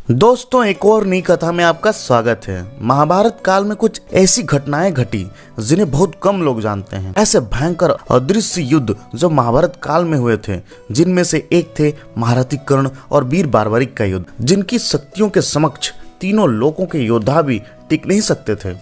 दोस्तों, एक और नई कथा में आपका स्वागत है। महाभारत काल में कुछ ऐसी घटनाएं घटी जिन्हें बहुत कम लोग जानते हैं। ऐसे भयंकर अदृश्य युद्ध जो महाभारत काल में हुए थे, जिनमें से एक थे महारथी कर्ण और वीर बार्बरिक का युद्ध, जिनकी शक्तियों के समक्ष तीनों लोकों के योद्धा भी टिक नहीं सकते थे।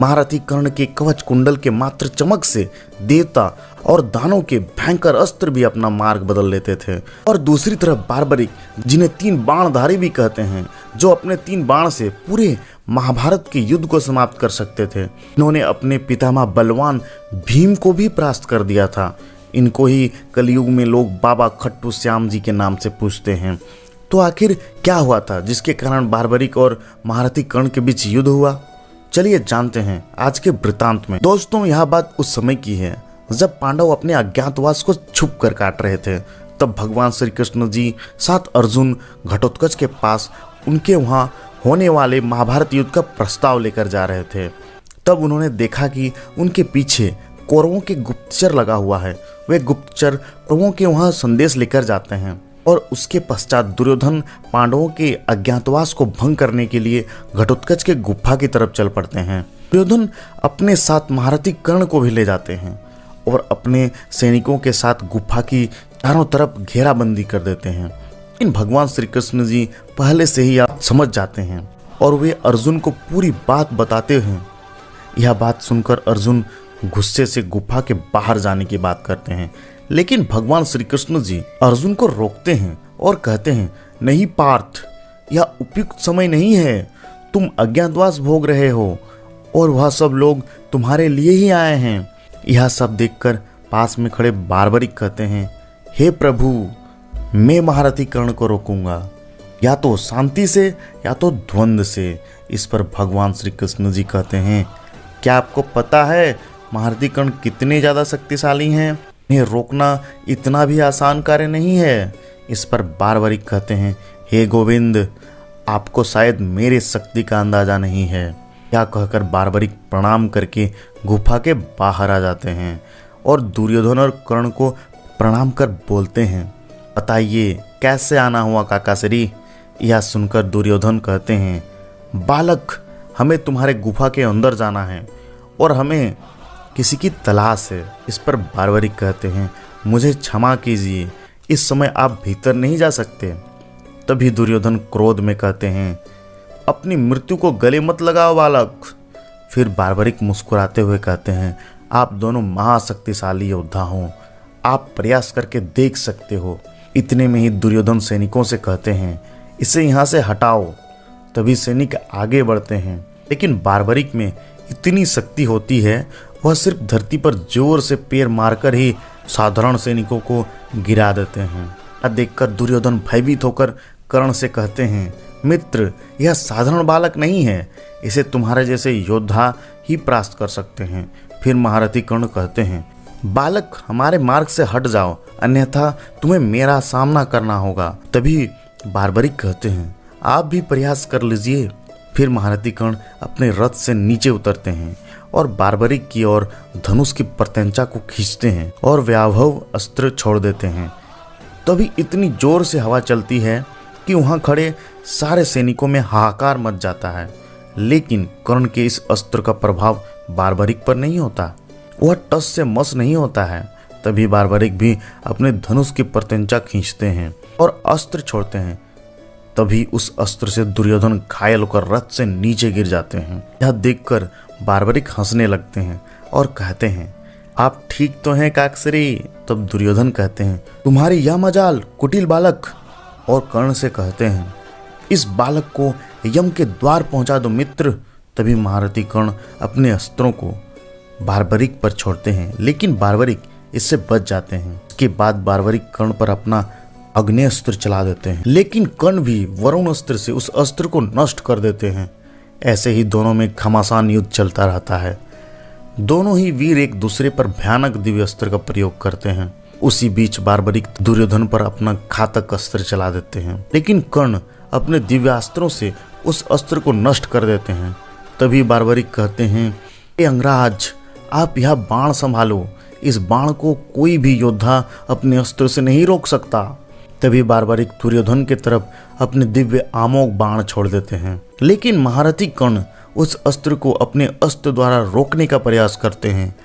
महारथी कर्ण के कवच कुंडल के मात्र चमक से देवता और दानों के भयंकर अस्त्र भी अपना मार्ग बदल लेते थे। और दूसरी तरफ बार्बरिक, जिन्हें 3 बाणधारी भी कहते हैं, जो अपने 3 बाण से पूरे महाभारत के युद्ध को समाप्त कर सकते थे। इन्होंने अपने पितामह बलवान भीम को भी परास्त कर दिया था। इनको ही कलयुग में लोग बाबा खट्टू श्याम जी के नाम से पूछते हैं। तो आखिर क्या हुआ था जिसके कारण बार्बरिक और महारथी कर्ण के बीच युद्ध हुआ? चलिए जानते हैं आज के वृतांत में। दोस्तों, यह बात उस समय की है जब पांडव अपने अज्ञातवास को छुप कर काट रहे थे। तब भगवान श्री कृष्ण जी साथ अर्जुन घटोत्कच के पास उनके वहां होने वाले महाभारत युद्ध का प्रस्ताव लेकर जा रहे थे। तब उन्होंने देखा कि उनके पीछे कौरवों के गुप्तचर लगा हुआ है। वे गुप्तचर कौरवों के वहां संदेश लेकर जाते हैं और उसके पश्चात दुर्योधन पांडवों के अज्ञातवास को भंग करने के लिए घटोत्कच के गुफा की तरफ चल पड़ते हैं। दुर्योधन अपने साथ महारथी कर्ण को भी ले जाते हैं और अपने सैनिकों के साथ गुफा की चारों तरफ घेराबंदी कर देते हैं। इन भगवान श्री कृष्ण जी पहले से ही आप समझ जाते हैं और वे अर्जुन को पूरी बात बताते हैं। यह बात सुनकर अर्जुन गुस्से से गुफा के बाहर जाने की बात करते हैं, लेकिन भगवान श्री कृष्ण जी अर्जुन को रोकते हैं और कहते हैं, नहीं पार्थ, यह उपयुक्त समय नहीं है। तुम अज्ञातवास भोग रहे हो और वह सब लोग तुम्हारे लिए ही आए हैं। यह सब देखकर पास में खड़े बार्बरिक कहते हैं, हे प्रभु, मैं महारथी कर्ण को रोकूंगा, या तो शांति से या तो द्वंद्व से। इस पर भगवान श्री कृष्ण जी कहते हैं, क्या आपको पता है महारथी कर्ण कितने ज्यादा शक्तिशाली हैं? इन्हें रोकना इतना भी आसान कार्य नहीं है। इस पर बार्बरिक कहते हैं, हे गोविंद, आपको शायद मेरे शक्ति का अंदाजा नहीं है। क्या कहकर बार्बरिक प्रणाम करके गुफा के बाहर आ जाते हैं और दुर्योधन और कर्ण को प्रणाम कर बोलते हैं, बताइए कैसे आना हुआ काकाश्री? यह सुनकर दुर्योधन कहते हैं, बालक, हमें तुम्हारे गुफा के अंदर जाना है और हमें किसी की तलाश है। इस पर बार्बरिक कहते हैं, मुझे क्षमा कीजिए, इस समय आप भीतर नहीं जा सकते। तभी दुर्योधन क्रोध में कहते हैं, अपनी मृत्यु को गले मत लगाओ बालक। फिर बार्बरिक मुस्कुराते हुए कहते हैं, आप दोनों महाशक्तिशाली योद्धा हो, आप प्रयास करके देख सकते हो। इतने में ही दुर्योधन सैनिकों से कहते हैं, इसे यहाँ से हटाओ। तभी सैनिक आगे बढ़ते हैं, लेकिन बार्बरिक में इतनी शक्ति होती है, वह सिर्फ धरती पर जोर से पैर मारकर ही साधारण सैनिकों को गिरा देते हैं। यह देखकर दुर्योधन भयभीत होकर कर्ण से कहते हैं, मित्र, यह साधारण बालक नहीं है, इसे तुम्हारे जैसे योद्धा ही परास्त कर सकते हैं। फिर महारथी कर्ण कहते हैं, बालक, हमारे मार्ग से हट जाओ, अन्यथा तुम्हें मेरा सामना करना होगा। तभी बार्बरिक कहते हैं, आप भी प्रयास कर लीजिए। फिर महारथी कर्ण अपने रथ से नीचे उतरते हैं और बार्बरिक की ओर धनुष की प्रत्यंचा को खींचते हैं और व्याभव अस्त्र छोड़ देते हैं। तभी इतनी जोर से हवा चलती है कि वहां खड़े सारे सैनिकों में हाहाकार मच जाता है। लेकिन कर्ण के इस अस्त्र का प्रभाव बार्बरिक पर नहीं होता, वह टस से मस नहीं होता है। तभी बार्बरिक भी अपने धनुष की प्रत्यंचा खींचते हैं और अस्त्र छोड़ते हैं। तभी उस अस्त्र से दुर्योधन घायल होकर रथ से नीचे गिर जाते हैं। यह देखकर बार्बरिक हंसने लगते हैं और कहते हैं, आप ठीक तो हैं काकश्री? तब दुर्योधन कहते हैं, तुम्हारी यह मजाल कुटिल बालक। और कर्ण से कहते हैं, इस बालक को यम के द्वार पहुंचा दो मित्र। तभी महारथी कर्ण अपने अस्त्रों को बार्बरिक पर छोड़ते हैं, लेकिन बार्बरिक इससे बच जाते हैं। इसके बाद बार्बरिक कर्ण पर अपना अग्नेस्त्र चला देते हैं, लेकिन कर्ण भी वरुण अस्त्र से उस अस्त्र को नष्ट कर देते हैं। ऐसे ही दोनों में घमासान युद्ध चलता रहता है। दोनों ही वीर एक दूसरे पर भयानक दिव्य अस्त्र का प्रयोग करते हैं। उसी बीच बार्बरिक दुर्योधन पर अपना घातक अस्त्र चला देते हैं, लेकिन कर्ण अपने दिव्यास्त्रों से उस अस्त्र को नष्ट कर देते हैं। तभी बार्बरिक कहते हैं, हे अंगराज, आप यह बाण संभालो, इस बाण को कोई भी योद्धा अपने अस्त्र से नहीं रोक सकता। तभी बारबरिक दुर्योधन की तरफ अपने दिव्य आमोग बाण छोड़ देते हैं, लेकिन महारथी कर्ण उस अस्त्र को अपने अस्त्र द्वारा रोकने का प्रयास करते हैं,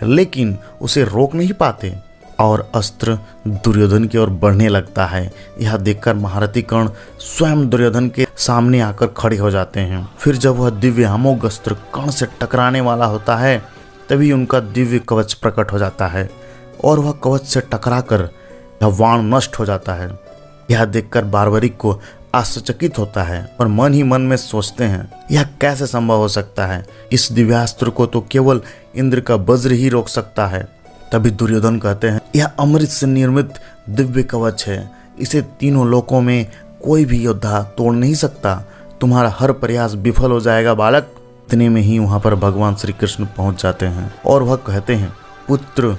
लेकिन उसे रोक नहीं पाते और अस्त्र दुर्योधन की ओर बढ़ने लगता है। यह देखकर महारथी कर्ण स्वयं दुर्योधन के सामने आकर खड़े हो जाते हैं। फिर जब वह दिव्य अमोघ अस्त्र कर्ण से टकराने वाला होता है, तभी उनका दिव्य कवच प्रकट हो जाता है और वह कवच से टकराकर यह बाण नष्ट हो जाता है। यह देखकर बारबरिक को आश्चर्यचकित होता है और मन ही मन में सोचते हैं, यह कैसे संभव हो सकता है? इस दिव्यास्त्र को तो केवल इंद्र का वज्र ही रोक सकता है। तभी दुर्योधन कहते हैं, यह अमृत से निर्मित दिव्य कवच है, इसे तीनों लोकों में कोई भी योद्धा तोड़ नहीं सकता। तुम्हारा हर प्रयास विफल हो जाएगा बालक। इतने में ही वहां पर भगवान श्री कृष्ण पहुंच जाते हैं और वह कहते हैं, पुत्र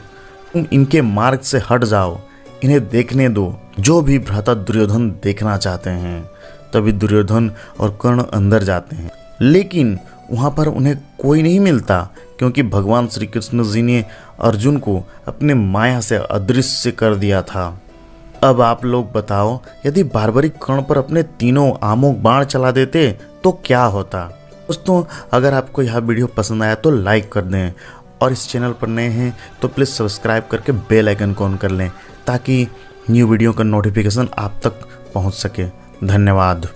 तुम इनके मार्ग से हट जाओ, इन्हें देखने दो जो भी भ्राता दुर्योधन देखना चाहते हैं। तभी दुर्योधन और कर्ण अंदर जाते हैं, लेकिन वहां पर उन्हें कोई नहीं मिलता, क्योंकि भगवान श्री कृष्ण जी ने अर्जुन को अपने माया से अदृश्य कर दिया था। अब आप लोग बताओ, यदि बारबरिक कर्ण पर अपने तीनों आमोग बाण चला देते तो क्या होता? दोस्तों, अगर आपको यह वीडियो पसंद आया तो लाइक कर दें और इस चैनल पर नए हैं तो प्लीज़ सब्सक्राइब करके बेल आइकन को ऑन कर लें, ताकि न्यू वीडियो का नोटिफिकेशन आप तक पहुंच सके। धन्यवाद।